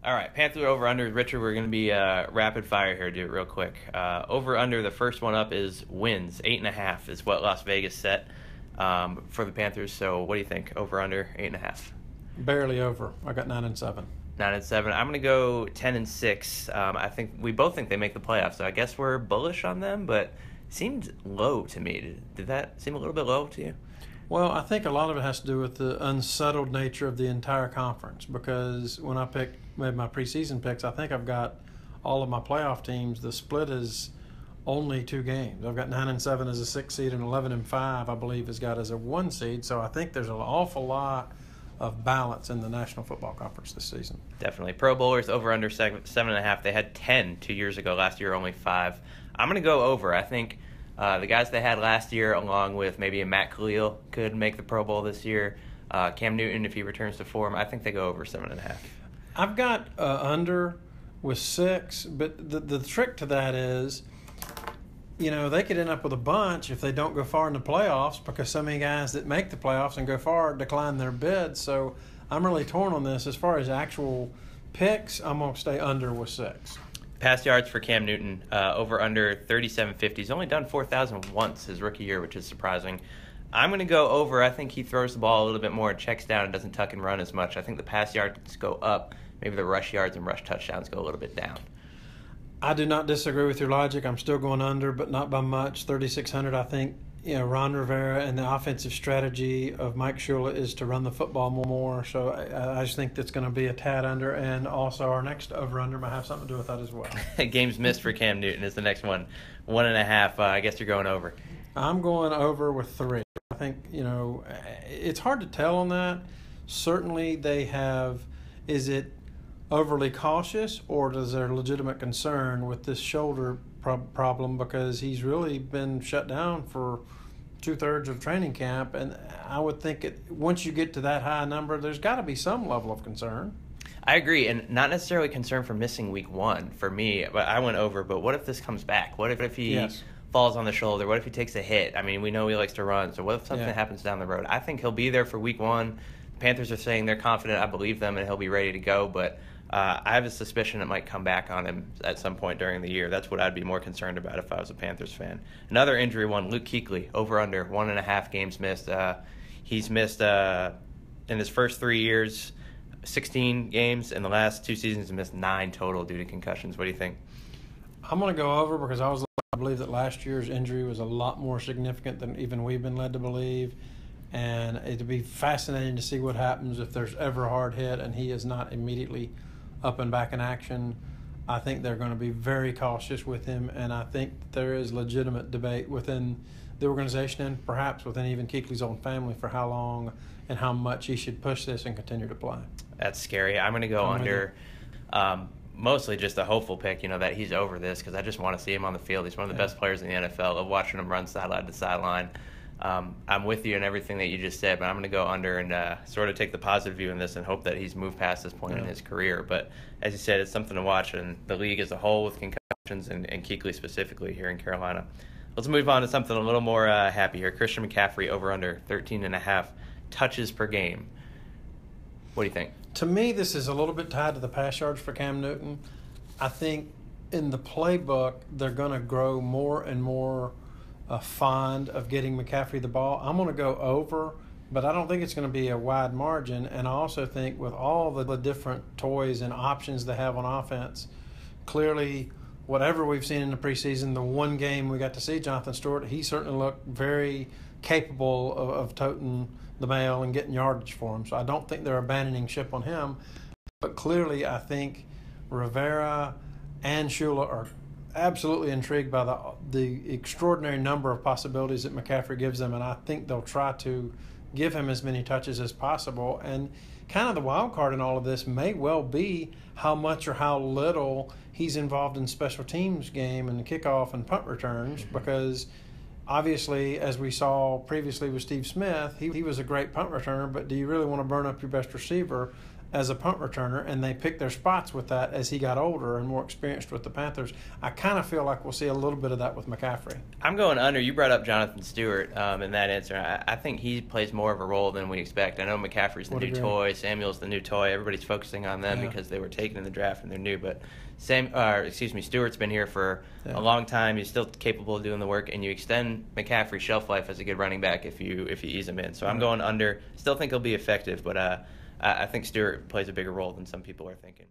All right, Panther over-under. Richard, we're going to be rapid fire here. Do it real quick. Over-under, the first one up is wins. 8.5 is what Las Vegas set for the Panthers. So what do you think? Over-under, 8.5. Barely over. I got 9-7. 9-7. I'm going to go 10-6. I think we both think they make the playoffs, so I guess we're bullish on them, but it seemed low to me. Did that seem a little bit low to you? Well, I think a lot of it has to do with the unsettled nature of the entire conference, because when I made my preseason picks, I think I've got all of my playoff teams. The split is only 2 games. I've got 9-7 as a 6 seed and 11-5, I believe, has got as a 1 seed. So I think there's an awful lot of balance in the National Football Conference this season. Definitely. Pro Bowlers over under 7.5. They had 10 2 years ago. Last year only 5. I'm going to go over. I think the guys they had last year, along with maybe a Matt Khalil, could make the Pro Bowl this year. Cam Newton, if he returns to form, I think they go over 7.5. I've got under with 6, but the trick to that is, they could end up with a bunch if they don't go far in the playoffs, because so many guys that make the playoffs and go far decline their bids. So I'm really torn on this. As far as actual picks, I'm going to stay under with 6. Pass yards for Cam Newton, over under 3750. He's only done 4,000 once his rookie year, which is surprising. I'm going to go over. I think he throws the ball a little bit more, checks down, and doesn't tuck and run as much. I think the pass yards go up. Maybe the rush yards and rush touchdowns go a little bit down. I do not disagree with your logic. I'm still going under, but not by much. 3,600, I think. Ron Rivera and the offensive strategy of Mike Shula is to run the football more. So I just think that's going to be a tad under, and also our next over-under might have something to do with that as well. Games missed for Cam Newton is the next one. 1.5. I guess you're going over. I'm going over with 3. I think, it's hard to tell on that. Certainly they have – is it overly cautious, or is there legitimate concern with this shoulder problem, because he's really been shut down for 2/3 of training camp, and I would think once you get to that high number, there's got to be some level of concern. I agree, and not necessarily concern for missing week 1 for me, but I went over. But what if this comes back? What if he falls on the shoulder? What if he takes a hit? I mean, we know he likes to run, so what if something happens down the road? I think he'll be there for week 1. The Panthers are saying they're confident. I believe them, and he'll be ready to go, but I have a suspicion it might come back on him at some point during the year. That's what I'd be more concerned about if I was a Panthers fan. Another injury one, Luke Kuechly, over under 1.5 games missed. He's missed in his first 3 years 16 games. In the last 2 seasons, he missed 9 total due to concussions. What do you think? I'm going to go over, because I believe that last year's injury was a lot more significant than even we've been led to believe. And it'd be fascinating to see what happens if there's ever a hard hit and he is not immediately up and back in action. I think they're going to be very cautious with him, and I think there is legitimate debate within the organization and perhaps within even Kuechly's own family for how long and how much he should push this and continue to play. That's scary. I'm going to go under. Mostly just a hopeful pick, that he's over this, because I just want to see him on the field. He's one of the best players in the NFL. I love watching him run sideline to sideline. I'm with you in everything that you just said, but I'm going to go under and sort of take the positive view in this and hope that he's moved past this point in his career. But as you said, it's something to watch, and the league as a whole with concussions and Kuechly specifically here in Carolina. Let's move on to something a little more happy here. Christian McCaffrey over under 13.5 touches per game. What do you think? To me, this is a little bit tied to the pass yards for Cam Newton. I think in the playbook, they're going to grow more and more fond of getting McCaffrey the ball. I'm going to go over, but I don't think it's going to be a wide margin. And I also think with all the different toys and options they have on offense, clearly whatever we've seen in the preseason, the one game we got to see Jonathan Stewart, he certainly looked very capable of toting the mail and getting yardage for him. So I don't think they're abandoning ship on him. But clearly I think Rivera and Shula are absolutely intrigued by the extraordinary number of possibilities that McCaffrey gives them, and I think they'll try to give him as many touches as possible. And kind of the wild card in all of this may well be how much or how little he's involved in special teams game and the kickoff and punt returns, because obviously, as we saw previously with Steve Smith, he was a great punt returner, but do you really want to burn up your best receiver as a punt returner, and they picked their spots with that as he got older and more experienced with the Panthers. I kind of feel like we'll see a little bit of that with McCaffrey. I'm going under. You brought up Jonathan Stewart in that answer. I think he plays more of a role than we expect. I know McCaffrey's the new toy, Samuel's the new toy. Everybody's focusing on them because they were taken in the draft and they're new. But Stewart's been here for a long time. He's still capable of doing the work, and you extend McCaffrey's shelf life as a good running back if you ease him in. So I'm going under. Still think he'll be effective, but I think Stewart plays a bigger role than some people are thinking.